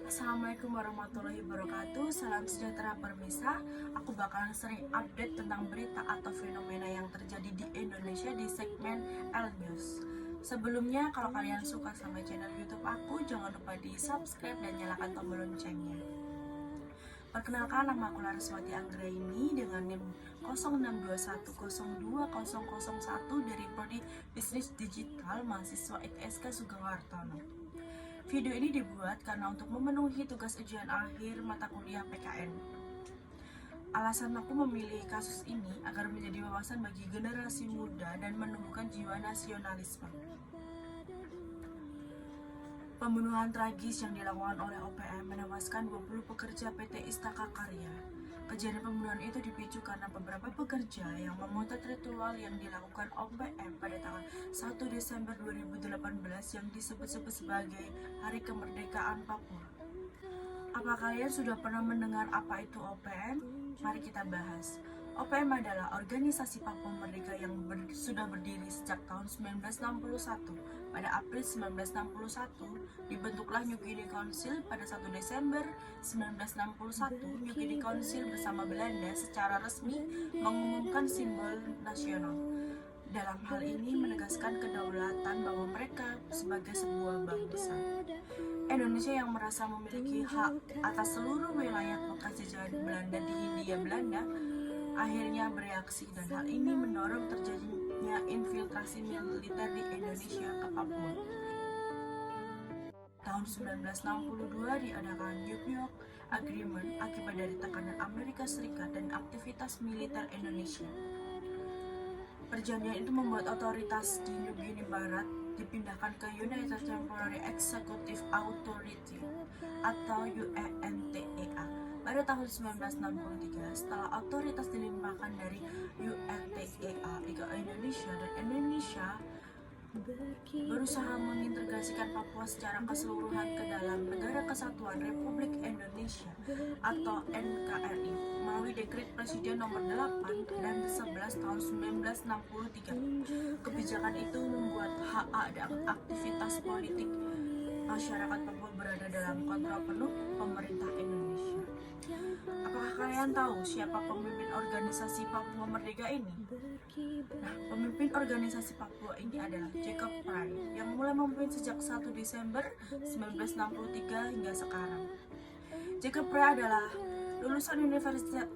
Assalamualaikum warahmatullahi wabarakatuh. Salam sejahtera permisa. Aku bakalan sering update tentang berita atau fenomena yang terjadi di Indonesia di segmen L News. Sebelumnya, kalau kalian suka sama channel YouTube aku, jangan lupa di subscribe dan nyalakan tombol loncengnya. Perkenalkan, nama aku Laraswati Anggraini dengan NIM 0621020001 dari Prodi Bisnis Digital mahasiswa ITSK Sugeng Wartono. Video ini dibuat karena untuk memenuhi tugas ujian akhir mata kuliah PKN. Alasan aku memilih kasus ini agar menjadi wawasan bagi generasi muda dan menumbuhkan jiwa nasionalisme. Pembunuhan tragis yang dilakukan oleh OPM menewaskan 20 pekerja PT Istaka Karya. Kejadian pembunuhan itu dipicu karena beberapa pekerja yang memotret ritual yang dilakukan OPM pada tanggal 1 Desember 2018 yang disebut-sebut sebagai Hari Kemerdekaan Papua. Apa kalian sudah pernah mendengar apa itu OPM? Mari kita bahas. OPM adalah organisasi Papua Merdeka yang sudah berdiri sejak tahun 1961. Pada April 1961, dibentuklah New Guinea Council. Pada 1 Desember 1961, New Guinea Council bersama Belanda secara resmi mengumumkan simbol nasional. Dalam hal ini menegaskan kedaulatan bahwa mereka sebagai sebuah bangsa. Indonesia yang merasa memiliki hak atas seluruh wilayah bekas jajahan Belanda di Hindia Belanda akhirnya bereaksi, dan hal ini mendorong terjadinya infiltrasi militer di Indonesia ke Papua. Tahun 1962 diadakan New York Agreement akibat dari tekanan Amerika Serikat dan aktivitas militer Indonesia. Perjanjian itu membuat otoritas di New Guinea Barat dipindahkan ke United Temporary Executive Authority atau UNTEA. Pada tahun 1963, setelah otoritas dilimpahkan dari UNTEA ke Indonesia, dan Indonesia berusaha mengintegrasikan Papua secara keseluruhan ke dalam Negara Kesatuan Republik Indonesia atau NKRI melalui Dekret Presiden Nomor 8 dan 11 tahun 1963. Kebijakan itu membuat HA dan aktivitas politik masyarakat Papua berada dalam kontrol penuh pemerintah Indonesia. Apakah kalian tahu siapa pemimpin organisasi Papua Merdeka ini? Nah, pemimpin organisasi Papua ini adalah Jacob Prai yang mulai memimpin sejak 1 Desember 1963 hingga sekarang. Jacob Prai adalah lulusan Universitas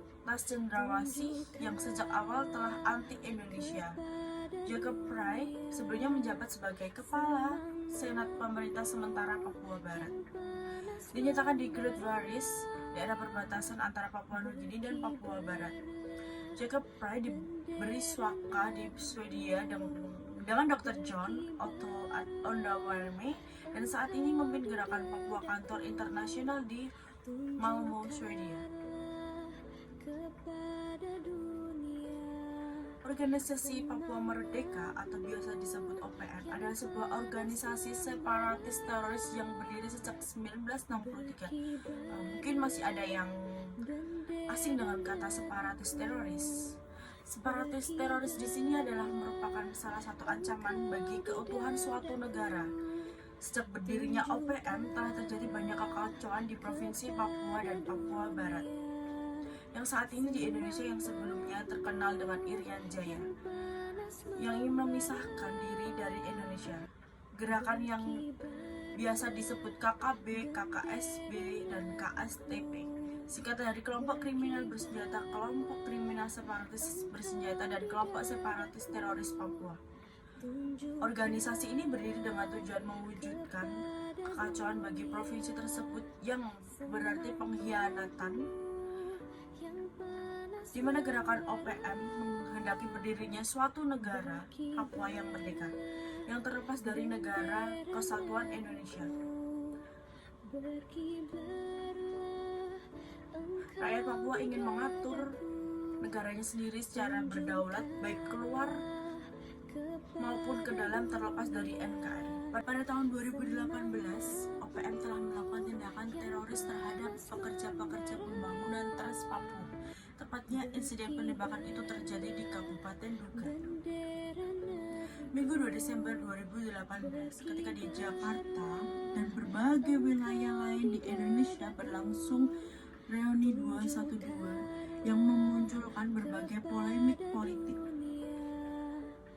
Cendrawasih yang sejak awal telah anti-Indonesia. Jacob Prai sebelumnya menjabat sebagai Kepala Senat Pemerintah Sementara Papua Barat. Dinyatakan di Great Waris, daerah perbatasan antara Papua Nugini dan Papua Barat. Jacob Prai diberi swaka di Swedia dengan Dr. John Otto Ondawarme dan saat ini memimpin gerakan Papua Kantor Internasional di Malmö, Swedia. Organisasi Papua Merdeka atau biasa disebut OPM adalah sebuah organisasi separatis teroris yang berdiri sejak 1963. Mungkin masih ada yang asing dengan kata separatis teroris. Separatis teroris di sini adalah merupakan salah satu ancaman bagi keutuhan suatu negara. Sejak berdirinya OPM telah terjadi banyak kekacauan di provinsi Papua dan Papua Barat, yang saat ini di Indonesia yang sebelumnya terkenal dengan Irian Jaya, yang ingin memisahkan diri dari Indonesia. Gerakan yang biasa disebut KKB, KKSB, dan KSTP, singkatan dari kelompok kriminal bersenjata, kelompok kriminal separatis bersenjata, dan kelompok separatis teroris Papua. Organisasi ini berdiri dengan tujuan mewujudkan kekacauan bagi provinsi tersebut yang berarti pengkhianatan, di mana gerakan OPM menghendaki berdirinya suatu negara Papua yang merdeka, yang terlepas dari negara kesatuan Indonesia. Rakyat Papua ingin mengatur negaranya sendiri secara berdaulat, baik keluar maupun ke dalam, terlepas dari NKRI. Pada tahun 2018, OPM telah melakukan tindakan teroris terhadap pekerja-pekerja pembangunan Trans Papua. Tepatnya insiden penembakan itu terjadi di Kabupaten Duga. Minggu 2 Desember 2018, ketika di Jakarta dan berbagai berbagai wilayah lain di Indonesia berlangsung reuni 212 yang memunculkan berbagai polemik politik.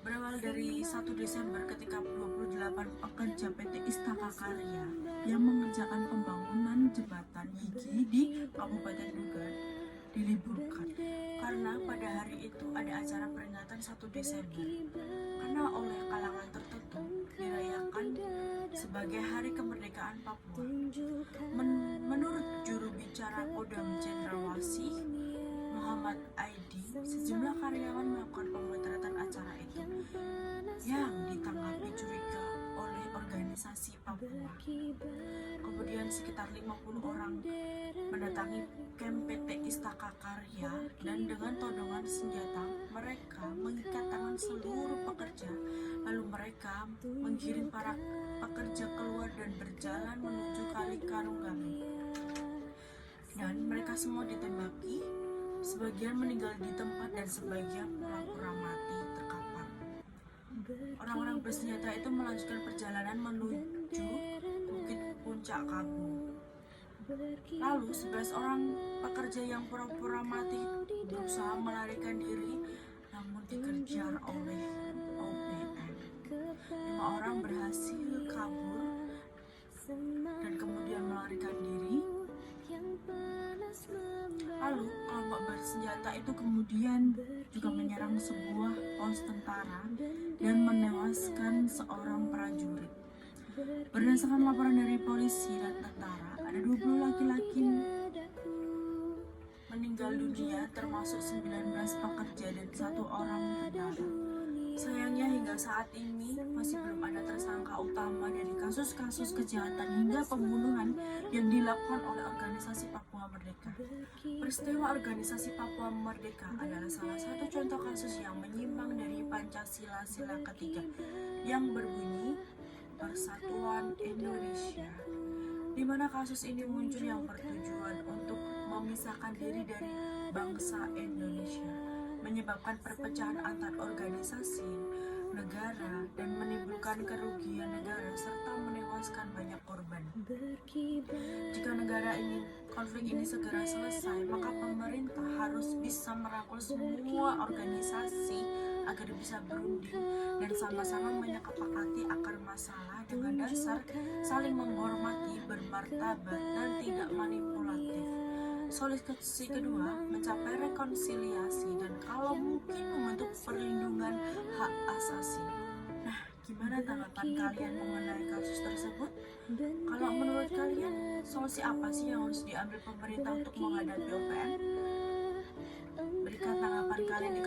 Berawal dari 1 Desember ketika 28 pekerja PT Istaka Karya yang mengerjakan pembangunan jembatan Yigi di Kabupaten Duga diliburkan karena pada hari itu ada acara peringatan 1 Desember karena oleh kalangan tertentu dirayakan sebagai hari kemerdekaan Papua. Menurut juru bicara Kodam Cendrawasih Muhammad Aidi, sejumlah karyawan melakukan pemotretan acara itu yang ditanggapi curiga oleh organisasi Papua. Kemudian sekitar 50 orang mendatangi kamp PT Istaka Karya dan dengan todongan senjata mereka mengikat tangan seluruh pekerja. Lalu mereka menggiring para pekerja keluar dan berjalan menuju Kali Karunggangi. Dan mereka semua ditembaki, sebagian meninggal di tempat dan sebagian pura-pura mati terkapar. Orang-orang bersenjata itu melanjutkan perjalanan menuju Bukit Puncak Kabu. Lalu 11 orang pekerja yang pura-pura mati berusaha melarikan diri namun dikejar oleh OPM. 5 orang berhasil kabur dan kemudian melarikan diri. Lalu kelompok bersenjata itu kemudian juga menyerang sebuah pos tentara dan menewaskan seorang prajurit. Berdasarkan laporan dari polisi dan tentara, ada 20 laki-laki meninggal dunia termasuk 19 pekerja dan 1 orang tentara. Sayangnya hingga saat ini masih belum ada tersangka utama dari kasus-kasus kejahatan hingga pembunuhan yang dilakukan oleh organisasi Papua Merdeka. Peristiwa organisasi Papua Merdeka adalah salah satu contoh kasus yang menyimpang dari Pancasila sila ketiga yang berbunyi Persatuan Indonesia, di mana kasus ini muncul yang bertujuan untuk memisahkan diri dari bangsa Indonesia, menyebabkan perpecahan antar organisasi, negara, dan menimbulkan kerugian negara serta menewaskan banyak korban. Jika negara ingin konflik ini segera selesai, maka pemerintah harus bisa merangkul semua organisasi agar bisa berunding dan sama-sama menyepakati akar masalah dengan dasar saling menghormati, bermartabat, dan tidak manipulatif. Solusi kedua, mencapai rekonsiliasi dan kalau mungkin membentuk perlindungan hak asasi. Nah, gimana tanggapan kalian mengenai kasus tersebut? Kalau menurut kalian, solusi apa sih yang harus diambil pemerintah untuk menghadapi OPM? Berikan tanggapan kalian di